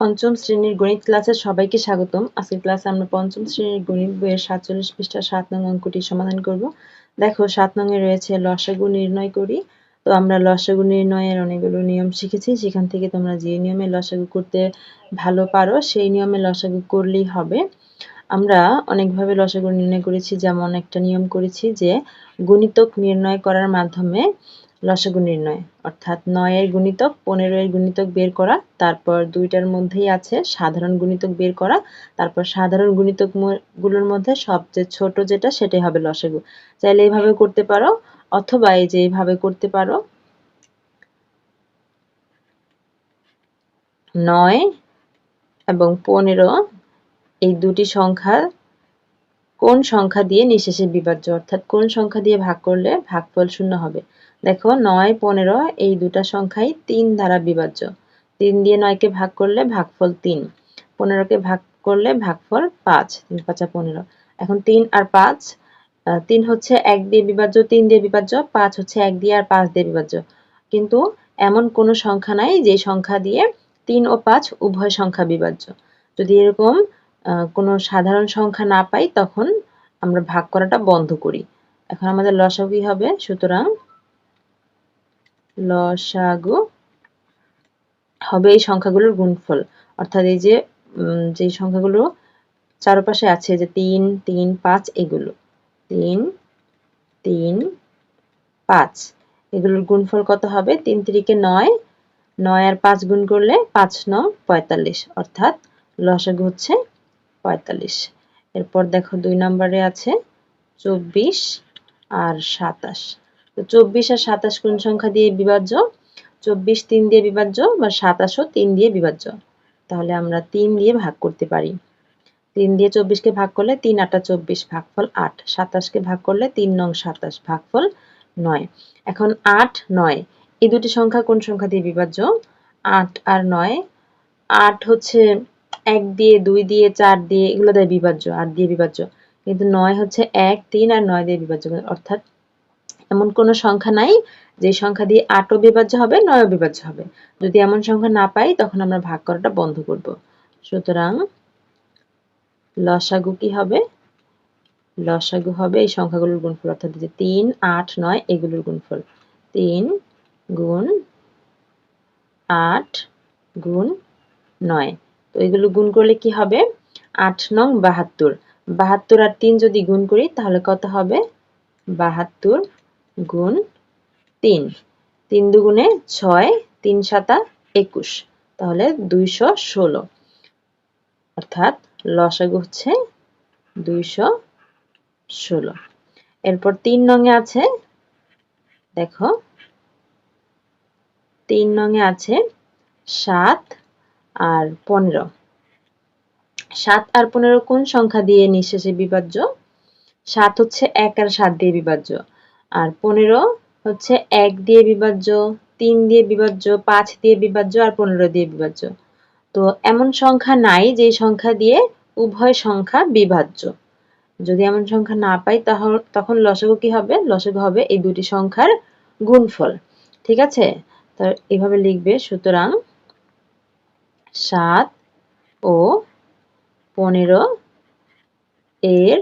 পঞ্চম শ্রেণীর গণিত ক্লাসে সবাইকে স্বাগতম। আজকের ক্লাসে আমরা পঞ্চম শ্রেণীর গণিত বইয়ের ৪৭ পৃষ্ঠা ৭ নং অঙ্কটি সমাধান করব। দেখো ৭ নং এ রয়েছে লসাগু নির্ণয় করি। তো আমরা লসাগু নির্ণয়ের অনেকগুলো নিয়ম শিখেছি, সেখান থেকে তোমরা যে নিয়মে লসাগু করতে ভালো পারো সেই নিয়মে লসাগু করলেই হবে। আমরা অনেকভাবে লসাগু নির্ণয় করেছি, যেমন একটা নিয়ম করেছি যে গুণিতক নির্ণয় করার মাধ্যমে লসাগু নির্ণয়, অর্থাৎ ৯ এর গুণিতক ১৫ এর গুণিতক বের করা, তারপর দুইটার মধ্যেই আছে সাধারণ গুণিতক বের করা, তারপর সাধারণ গুণিতক গুলোর মধ্যে সবচেয়ে ছোট যেটা সেটাই হবে লসাগু। চাইলে এইভাবে করতে পারো, অথবা এই যে এইভাবে করতে পারো। ৯ এবং ১৫ এই দুটি সংখ্যা কোন সংখ্যা দিয়ে নিঃশেষে বিভাজ্য, অর্থাৎ কোন সংখ্যা দিয়ে ভাগ করলে ভাগফল শূন্য হবে। দেখো ৯, ১৫ এই দুটা সংখ্যাই ৩ দ্বারা বিভাজ্য। ৩ দিয়ে ৯ কে ভাগ করলে ভাগফল ৩, ১৫ কে ভাগ করলে ভাগফল ৫, ৩ ৫ ১৫। এখন ৩ আর ৫, ৩ হচ্ছে ১ দিয়ে বিভাজ্য, ৩ দিয়ে বিভাজ্য, ৫ হচ্ছে ১ দিয়ে আর ৫ দিয়ে বিভাজ্য। কিন্তু এমন কোনো সংখ্যা নাই যে সংখ্যা দিয়ে ৩ ও ৫ উভয় সংখ্যা বিভাজ্য। যদি এরকম কোনো সাধারণ সংখ্যা না পাই তখন আমরা ভাগ করাটা বন্ধ করি। এখন আমাদের লসাগু কি হবে? সুতরাং লসাগু হবে এই সংখ্যাগুলোর গুণফল, অর্থাৎ এই যে সংখ্যাগুলো চারপাশে আছে যে ৩, ৩, ৫ এগুলো ৩, ৩, ৫ এগুলোর গুণফল কত হবে? ৩ তিরিকে ৯, ৯ আর ৫ গুণ করলে ৫ ৯ ৪৫, অর্থাৎ লসাগু হচ্ছে ৪৫। এরপর দেখো ২ নম্বরে আছে ২৪ আর ২৭। তো ২৪ আর ২৭ কোন সংখ্যা দিয়ে বিভাজ্য? ২৪ ৩ দিয়ে বিভাজ্য বা ২৭ ও ৩ দিয়ে বিভাজ্য। তাহলে আমরা ৩ দিয়ে ভাগ করতে পারি। ৩ দিয়ে ২৪ কে ভাগ করলে ৩ ৮ ২৪ ভাগফল ৮, ২৭ কে ভাগ করলে ৩ ৯ ২৭ ভাগফল ৯। এখন ৮ ৯ এই দুটি সংখ্যা কোন সংখ্যা দিয়ে বিভাজ্য? ৮ আর ৯, ৮ হচ্ছে ১ দিয়ে ২ দিয়ে ৪ দিয়ে এগুলো দিয়ে বিভাজ্য, ৮ দিয়ে বিভাজ্য। কিন্তু ৯ হচ্ছে ১ ৩ আর ৯ দিয়ে বিভাজ্য, অর্থাৎ এমন কোনো সংখ্যা নাই যে সংখ্যা দিয়ে ৮ ও বিভাজ্য হবে ৯ ও বিভাজ্য হবে। যদি এমন সংখ্যা না পাই তখন আমরা ভাগ করাটা বন্ধ করব। সুতরাং লসাগু কি হবে? লসাগু হবে এই সংখ্যাগুলোর গুণফল, অর্থাৎ যে ৩ ৮ ৯ এগুলোর গুণফল। ৩ গুণ ৮ গুণ ৯, তো এগুলো গুণ করলে কি হবে? ৮ নং ৭২, ৭২ আর ৩ যদি গুণ করি তাহলে কত হবে? ৭২ গুণ ৩, ৩ দুগুণে ৬, ৩ ৭ ২১, তাহলে ২১৬, অর্থাৎ লসাগু হচ্ছে ২১৬। এরপর ৩ নং এ আছে, দেখো ৩ নং এ আছে ৭ আর ১৫। ৭ আর ১৫ কোন সংখ্যা দিয়ে নিঃশেষে বিভাজ্য? ৭ হচ্ছে ১ আর ৭ দিয়ে বিভাজ্য, আর ১৫ হচ্ছে ১ দিয়ে বিভাজ্য, ৩ দিয়ে বিভাজ্য, ৫ দিয়ে বিভাজ্য আর ১৫ দিয়ে বিভাজ্য। তো এমন সংখ্যা নাই যে সংখ্যা দিয়ে উভয় সংখ্যা বিভাজ্য। যদি এমন সংখ্যা না পাই তখন লসাগু কি হবে? লসাগু হবে এই দুটি সংখ্যার গুণফল। ঠিক আছে? তো এভাবে লিখবে। সুতরাং ৭ ও ১৫ এর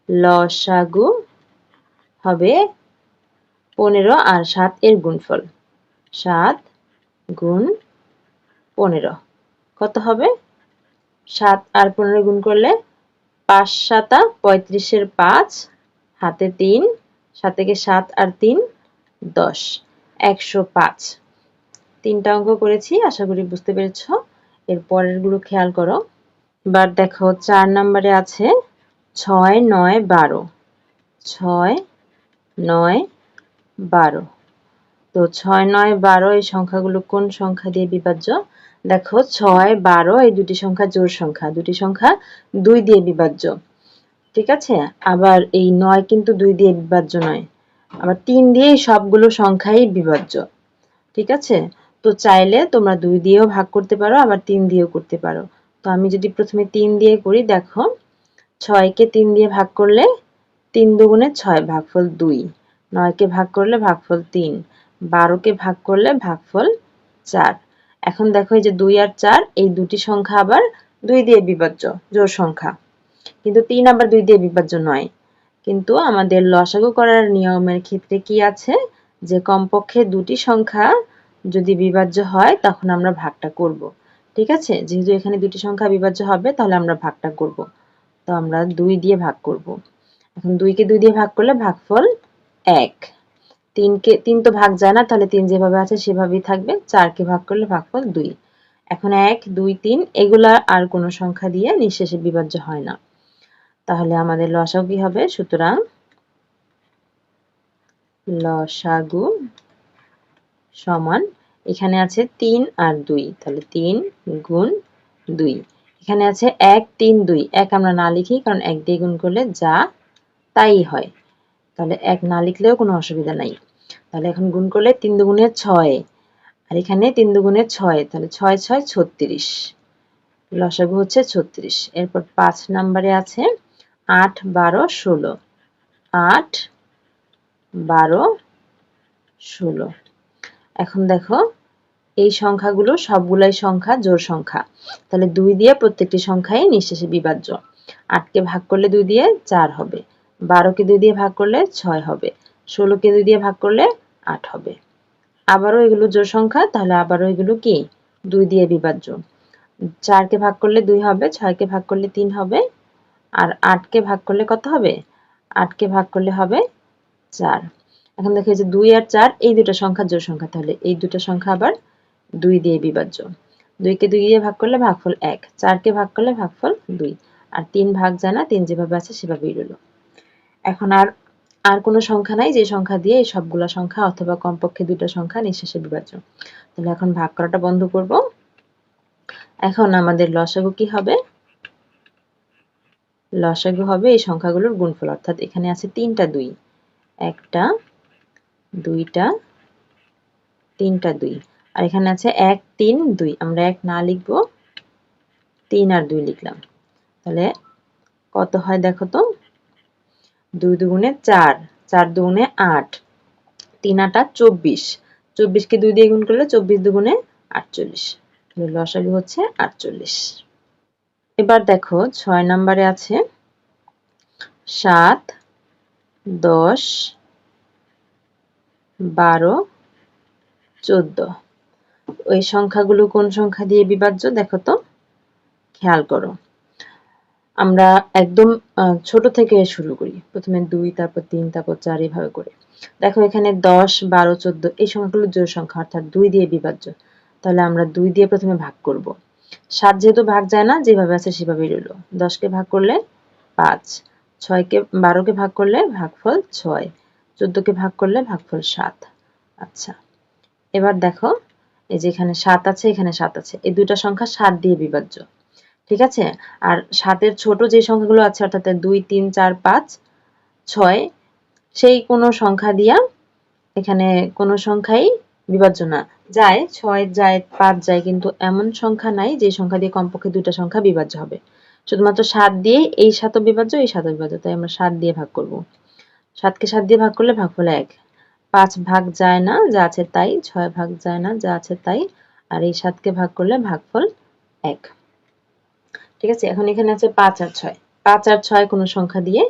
লসাগু হবে ১৫ আর ৭ এর গুণফল। ৭ গুণ ১৫ কত হবে? ৭ আর ১৫ গুণ করলে ৫ ৭ ৩৫ এর ৫, হাতে ৩, ৭ থেকে ৭ আর ৩ ১০, ১০৫। ৩টা অঙ্ক করেছি, আশা করি বুঝতে পেরেছ। এর পরের গুলো খেয়াল করো। এবার দেখো ৪ নম্বরে আছে ৬ ৯ ১২, ৬ ৯ ১২। তো ৬ ৯ ১২ এই সংখ্যাগুলো কোন সংখ্যা দিয়ে বিভাজ্য? দেখো ৬ ১২ এই দুটি সংখ্যা জোড় সংখ্যা, দুটি সংখ্যা ২ দিয়ে বিভাজ্য। ঠিক আছে? আবার এই ৯ কিন্তু ২ দিয়ে বিভাজ্য নয়, আবার ৩ দিয়ে সবগুলো সংখ্যাই বিভাজ্য। ঠিক আছে? তো চাইলে তোমরা ২ দিয়েও ভাগ করতে পারো, আবার ৩ দিয়েও করতে পারো। তো আমি যদি প্রথমে ৩ দিয়ে করি, দেখো ৬ কে ৩ দিয়ে ভাগ করলে ৩ দুগুণে ৬ ভাগফল ২, ৯ কে ভাগ করলে ভাগফল ৩, ১২ কে ভাগ করলে ভাগফল ৪। এখন দেখো এই যে 2 আর 4 এই দুটি সংখ্যা আবার 2 দিয়ে বিভাজ্য, জোড় সংখ্যা, কিন্তু 3 আবার 2 দিয়ে বিভাজ্য নয়। কিন্তু আমাদের লসাগু করার নিয়মের ক্ষেত্রে কি আছে, যে কমপক্ষে দুটি সংখ্যা যদি বিভাজ্য হয় তখন আমরা ভাগটা করব। ঠিক আছে, যেহেতু এখানে দুটি সংখ্যা বিভাজ্য হবে তাহলে আমরা ভাগটা করব। তো আমরা 2 দিয়ে ভাগ করব। এখন 2 কে 2 দিয়ে ভাগ করলে ভাগফল 1। 3 তো ভাগ যায় না, তাহলে 3 যেভাবে আছে সেভাবেই থাকবে। 4 কে ভাগ করলে ভাগফল 2। এখন 1, 2, 3 এগুলা আর কোনো সংখ্যা দিয়ে নিঃশেষে বিভাজ্য হয় না। তাহলে আমাদের লসাগু কি হবে? সুতরাং লসাগু সমান, এখানে আছে 3 আর 2, তাহলে 3 গুণ 2। এখানে আছে 1, 3, 2, 1 আমরা না লিখি, কারণ 1 দিয়ে গুণ করলে যা তাই হয়, তাহলে 1 না লিখলেও কোনো অসুবিধা নাই। তাহলে এখন গুণ করলে 3 দুগুণে 6, আর এখানে 3 দুগুণে 6, তাহলে 6, 6, 36। লসাগু হচ্ছে 36। এরপর 5 নম্বরে আছে 8, 12, 16। 8, 12, 16। এখন দেখো এই সংখ্যাগুলো সবগুলাই সংখ্যা, জোড় সংখ্যা, তাহলে 2 দিয়ে প্রত্যেকটি সংখ্যাই নিঃশেষে বিভাজ্য। 8 কে ভাগ করলে 2 দিয়ে 4 হবে, 12 কে 2 দিয়ে ভাগ করলে 6 হবে, 16 কে 2 দিয়ে ভাগ করলে 8 হবে। আবারও এগুলো জোড় সংখ্যা, তাহলে আবারও এগুলো কি 2 দিয়ে বিভাজ্য। 4 কে ভাগ করলে 2 হবে, 6 কে ভাগ করলে 3 হবে, আর 8 কে ভাগ করলে কত হবে? 8 কে ভাগ করলে হবে 4। এখন দেখো এই যে 2 আর 4 এই দুটো সংখ্যা জোড় সংখ্যা, তাহলে এই দুটো সংখ্যা আবার 2 দিয়ে বিভাজ্য। 2 কে 2 দিয়ে ভাগ করলে ভাগফল 1, 4 কে ভাগ করলে ভাগফল 2, আর 3 ভাগ যায় না, 3 যেভাবে আছে সেভাবেই রইল। এখন আর কোনো সংখ্যা নাই যে সংখ্যা দিয়ে এই সবগুলা সংখ্যা অথবা কমপক্ষে দুটো সংখ্যা নিঃশেষে বিভাজ্য। তাহলে এখন ভাগ করাটা বন্ধ করব। এখন আমাদের লসাগু কি হবে? লসাগু হবে এই সংখ্যাগুলোর গুণফল, অর্থাৎ এখানে আছে 3টা 2, 1টা 2টা 3টা 2, আর এখানে আছে 1, 3, 2, আমরা 1 না লিখব, 3 আর 2 লিখলাম। তাহলে কত হয় দেখো তো? 2 দুগুণে 4, 4 দুগুণে 8, 3 আটা 24, 24 কে 2 দিয়ে গুণ করলে 24 দুগুণে 48। তাহলে লসাগু হচ্ছে 48। এবার দেখো 6 নম্বরে আছে 7, 10, 12, 14। ওই সংখ্যাগুলো কোন সংখ্যা দিয়ে বিভাজ্য দেখো তো, খেয়াল করো। আমরা একদম ছোট থেকে শুরু করি, প্রথমে 2, তারপর 3, তারপর 4, এভাবে করে। দেখো এখানে 10, 12, 14 এই সংখ্যাগুলো জোড় সংখ্যা, অর্থাৎ 2 দিয়ে বিভাজ্য। তাহলে আমরা 2 দিয়ে প্রথমে ভাগ করব। 7 যেহেতু ভাগ যায় না, যেভাবে আছে সেভাবেই রইল। 10 কে ভাগ করলে 5, 12 কে ভাগ করলে ভাগফল 6, 14 কে ভাগ করলে ভাগফল 7। আচ্ছা, এবার দেখো এই যে এখানে 7 আছে, এখানে 7 আছে, এই দুটো সংখ্যা 7 দিয়ে বিভাজ্য। ঠিক আছে, আর 7 এর ছোট যে সংখ্যাগুলো আছে, অর্থাৎ 2, 3, 4, 5, 6, সেই কোনো সংখ্যা দিয়া এখানে কোনো সংখ্যাই বিভাজ্য না। যায় 6 যায়, 5 যায়, কিন্তু এমন সংখ্যা নাই যে সংখ্যা দিয়ে কমপক্ষে দুটো সংখ্যা বিভাজ্য হবে। শুধুমাত্র 7 দিয়ে এই 7ও বিভাজ্য, এই 7ও বিভাজ্য, তাই আমরা 7 দিয়ে ভাগ করব। 7 কে 7 দিয়ে ভাগ করলে ভাগফল 1। 5 ভাগ যায় না, যা আছে তাই। 6 ভাগ যায় না, যা আছে তাই। আর এই 7 কে ভাগ করলে ভাগফল 1। ঠিক আছে, এখন এখানে আছে 5 আর 6। 5 আর 6 কোনো সংখ্যা দিয়ে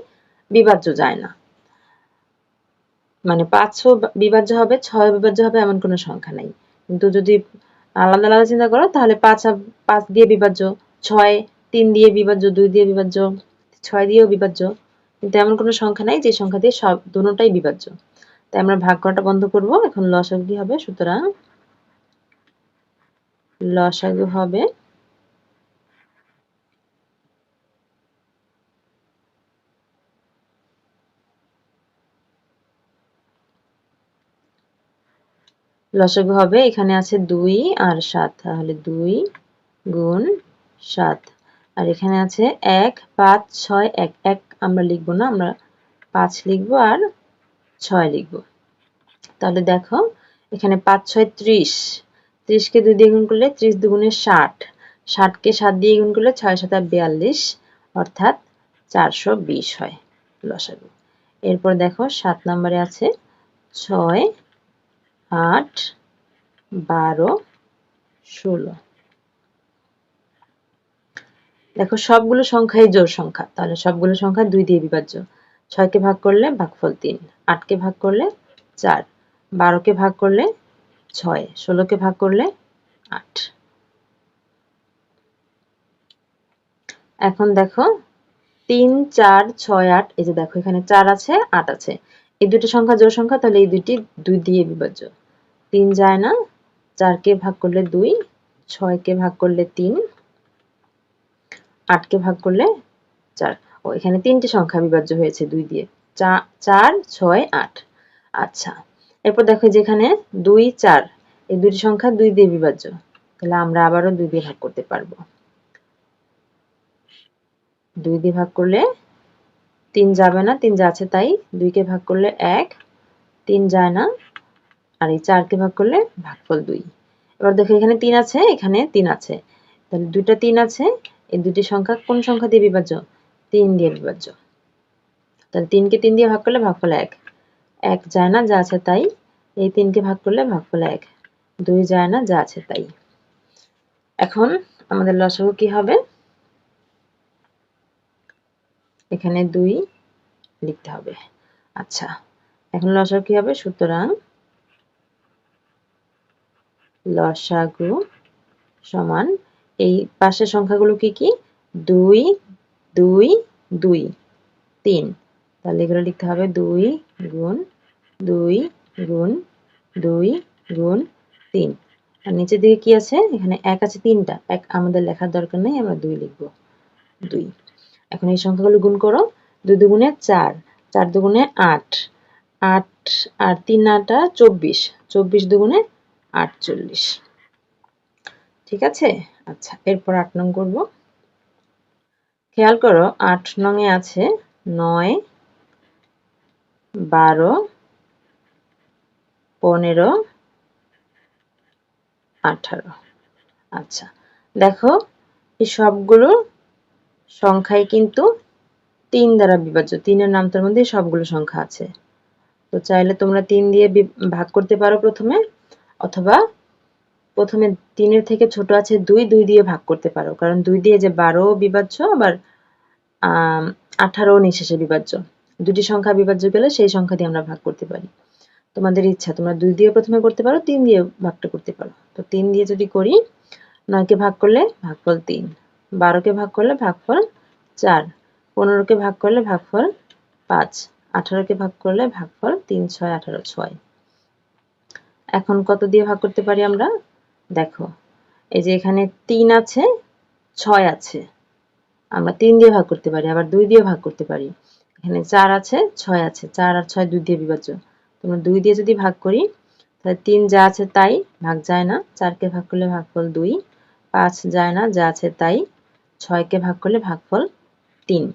বিভাজ্য যায় না, মানে 5ও বিভাজ্য হবে, 6ও বিভাজ্য হবে, এমন কোনো সংখ্যা নাই। কিন্তু যদি আলাদা আলাদা চিন্তা করো, তাহলে 5 দিয়ে বিভাজ্য, 6 3 দিয়ে বিভাজ্য, 2 দিয়ে বিভাজ্য, 6 দিয়েও বিভাজ্য, কিন্তু এমন কোনো সংখ্যা নাই যে সংখ্যা দিয়ে সব দুটোটাই বিভাজ্য। তাই আমরা ভাগ করাটা বন্ধ করব। এখন লসাগু কি হবে? সুতরাং লসাগু হবে এখানে আছে 2 আর 7, তাহলে 2 গুণ 7, আর এখানে আছে 1, 5, 6, 1, 1 আমরা লিখব না, আমরা 5 লিখব আর 6 লিখব। তাহলে দেখো এখানে 5, 6, 30, 30 কে 2 দিয়ে গুণ করলে 30 দুগুণে 60, 60 কে 7 দিয়ে গুণ করলে 6 7 42, অর্থাৎ 420 হয় লসাগু। এরপর দেখো 7 নম্বরে আছে 6, 8, 12, 16। দেখো সবগুলো সংখ্যাই জোড় সংখ্যা, তাহলে সবগুলো সংখ্যা 2 দিয়ে বিভাজ্য। 6 কে ভাগ করলে ভাগফল 3, 8 কে ভাগ করলে 4, 12 কে ভাগ করলে 6, 16 কে ভাগ করলে 8। এখন দেখো 3, 4, 6, 8, এই যে দেখো এখানে 4 আছে 8 আছে, এই দুটি সংখ্যা জোড় সংখ্যা, তাহলে এই দুটি 2 দিয়ে বিভাজ্য। 3 যায় না, 4 কে ভাগ করলে 2, 6 কে ভাগ করলে 3, 8 কে ভাগ করলে 4। ও এখানে তিনটি সংখ্যা বিভাজ্য হয়েছে 2 দিয়ে, 4, 6, 8। আচ্ছা, এরপর দেখো যেখানে 2, 4, এই দুটি সংখ্যা 2 দিয়ে বিভাজ্য, তাহলে আমরা আবারও 2 দিয়ে ভাগ করতে পারবো। 2 দিয়ে ভাগ করলে 3 যাবে না, 3 যা আছে তাই, 2 কে ভাগ করলে 1, 3 যায় না, আর এই 4 কে ভাগ করলে ভাগফল 2। এবার দেখো এখানে 3 আছে, এখানে 3 আছে, তাহলে দুইটা 3 আছে, এই দুটি সংখ্যা কোন সংখ্যা দিয়ে বিভাজ্য? 3 দিয়ে বিভাজ্য। তাহলে 3 কে 3 দিয়ে ভাগ করলে ভাগফল 1, 1 যায় না, যা আছে তাই, এই 3 কে ভাগ করলে ভাগফল 1, 2 যায় না, যা আছে তাই। এখন আমাদের লসাগু কি হবে? এখানে 2 লিখতে হবে। আচ্ছা, এখন লসাগু কি হবে? সুতরাং লসাগু সমান এই পাশের সংখ্যাগুলো কি কি? 2, 2, 2, 3, তাহলে এগুলো লিখতে হবে 2 গুণ 2 গুণ 2 গুণ 3। আর নিচের দিকে কি আছে? এখানে 1 আছে 3টা, 1 আমাদের লেখার দরকার নেই, আমরা 2 লিখব, 2। এখন এই সংখ্যাগুলো গুণ করো, 2 দুগুণে 4, 4 দুগুণে 8, 8 আর 3 8 24, 24 দুগুণে 48। ঠিক আছে? আচ্ছা, এরপর 8 নং করব। খেয়াল করো 8 নং এ আছে 9, 12, 15, 18। আচ্ছা, দেখো এই সবগুলো সংখ্যাই কিন্তু 3 দ্বারা বিভাজ্য, 3 এর নামতার মধ্যে সবগুলো সংখ্যা আছে। তো চাইলে তোমরা 3 দিয়ে ভাগ করতে পারো প্রথমে, অথবা প্রথমে 3 এর থেকে ছোট আছে 2, 2 দিয়ে ভাগ করতে পারো, কারণ 2 দিয়ে যে 12 বিভাজ্য, আবার 18 নিঃশেষে বিভাজ্য। দুটি সংখ্যা বিভাজ্য গেলে সেই সংখ্যা দিয়ে আমরা ভাগ করতে পারি। তোমাদের ইচ্ছা, তোমরা 2 দিয়ে প্রথমে করতে পারো, 3 দিয়ে ভাগটা করতে পারো। তো 3 দিয়ে যদি করি, 9 কে ভাগ করলে ভাগফল 3, 12 কে ভাগ করলে ভাগফল 4, 15 কে ভাগ করলে ভাগফল 5, 18 কে ভাগ করলে ভাগফল 3, 6, 18, 6। এখন কত দিয়ে ভাগ করতে পারি আমরা? দেখো এই যে এখানে 3 আছে, 6 আছে, আমরা 3 দিয়ে ভাগ করতে পারি, আবার 2 দিয়ে ভাগ করতে পারি। এখানে 4 আছে, 6 আছে, 4 আর 6 2 দিয়ে বিভাজ্য। তোমরা 2 দিয়ে যদি ভাগ করি, তাহলে 3 যা আছে তাই, ভাগ যায় না, 4 কে ভাগ করলে ভাগফল 2, 5 যায় না, যা আছে তাই, 6 কে ভাগ করলে ভাগফল 3।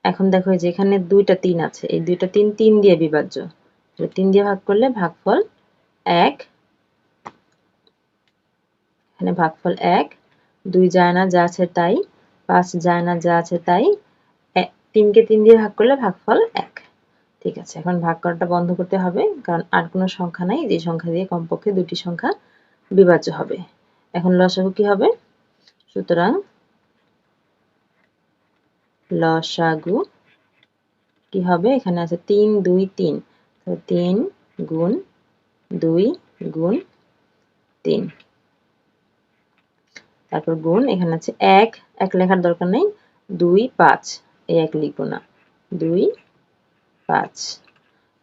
এখন দেখো যে এখানে 2টা 3 আছে, এই 2টা 3 3 দিয়ে বিভাজ্য, 3 দিয়ে ভাগ করলে ভাগফল 1, এখানে ভাগফল 1, 2 যায় না, যা আছে তাই, 5 যায় না, যা আছে তাই, 3 কে 3 দিয়ে ভাগ করলে ভাগফল 1। ঠিক আছে, এখন ভাগ করাটা বন্ধ করতে হবে, কারণ আর কোনো সংখ্যা নাই যে সংখ্যা দিয়ে কমপক্ষে দুটি সংখ্যা বিভাজ্য হবে। এখন লসাগু কি হবে? সুতরাং লসাগু কি হবে? এখানে আছে 3, 2, 3, 3 গুণ 2 গুণ 3, তারপর গুণ, এখানে আছে 1, 1 লেখার দরকার নেই, 2, 5, এই 1 লিখবো না, 2, 5।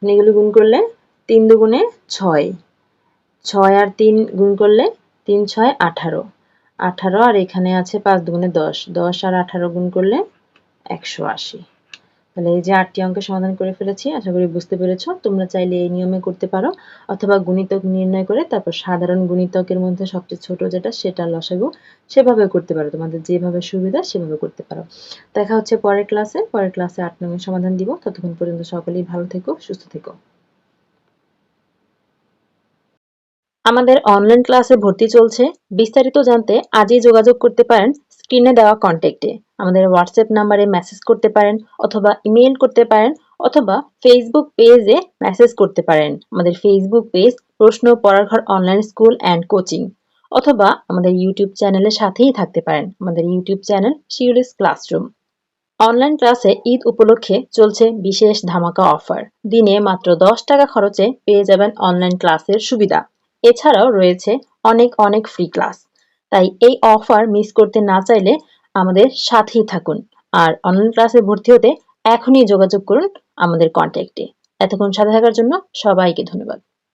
এগুলো গুণ করলে 3 দুগুণে 6, 6 আর 3 গুণ করলে 3, 6, 18, 18 আর এখানে আছে 5 দুগুণে 10, 10 আর 18 গুণ করলে 180। তাহলে এই যে 8টি অঙ্কের সমাধান করে ফেলেছি, আশা করি বুঝতে পেরেছো। তোমরা চাইলে এই নিয়মে করতে পারো, অথবা গুণিতক নির্ণয় করে তারপর সাধারণ গুণিতকের মধ্যে সবচেয়ে ছোট যেটা সেটা লসাগু, সেভাবে করতে পারো, তোমাদের যেভাবে সুবিধা সেভাবে করতে পারো। দেখা হচ্ছে পরের ক্লাসে, 8 নম্বরের সমাধান দিব। ততক্ষণ পর্যন্ত সকলেই ভালো থেকো, সুস্থ থেকো। আমাদের অনলাইন ক্লাসে ভর্তি চলছে, বিস্তারিত জানতে আজই যোগাযোগ করতে পারেন স্ক্রিনে দেওয়া কন্ট্যাক্টে। আমাদের হোয়াটসঅ্যাপ নাম্বারে মেসেজ করতে পারেন, অথবা ইমেইল করতে পারেন, অথবা ফেসবুক পেজে মেসেজ করতে পারেন। আমাদের ফেসবুক পেজ প্রশ্ন পড়ার ঘর অনলাইন স্কুল অ্যান্ড কোচিং। অথবা আমাদের ইউটিউব চ্যানেলের সাথেই থাকতে পারেন। আমাদের YouTube channel Shiuli's classroom. Online ক্লাসে ঈদ উপলক্ষে চলছে বিশেষ ধামাকা অফার। দিনে মাত্র 10 টাকা খরচে পেয়ে যাবেন অনলাইন ক্লাসের সুবিধা। এছাড়াও রয়েছে অনেক অনেক ফ্রি ক্লাস। তাই এই অফার মিস করতে না চাইলে আমাদের সাথেই থাকুন। আর অনলাইন ক্লাসে ভর্তি হতে এখনই যোগাযোগ করুন আমাদের কন্ট্যাক্টে। এতক্ষণ সাথে থাকার জন্য সবাইকে ধন্যবাদ।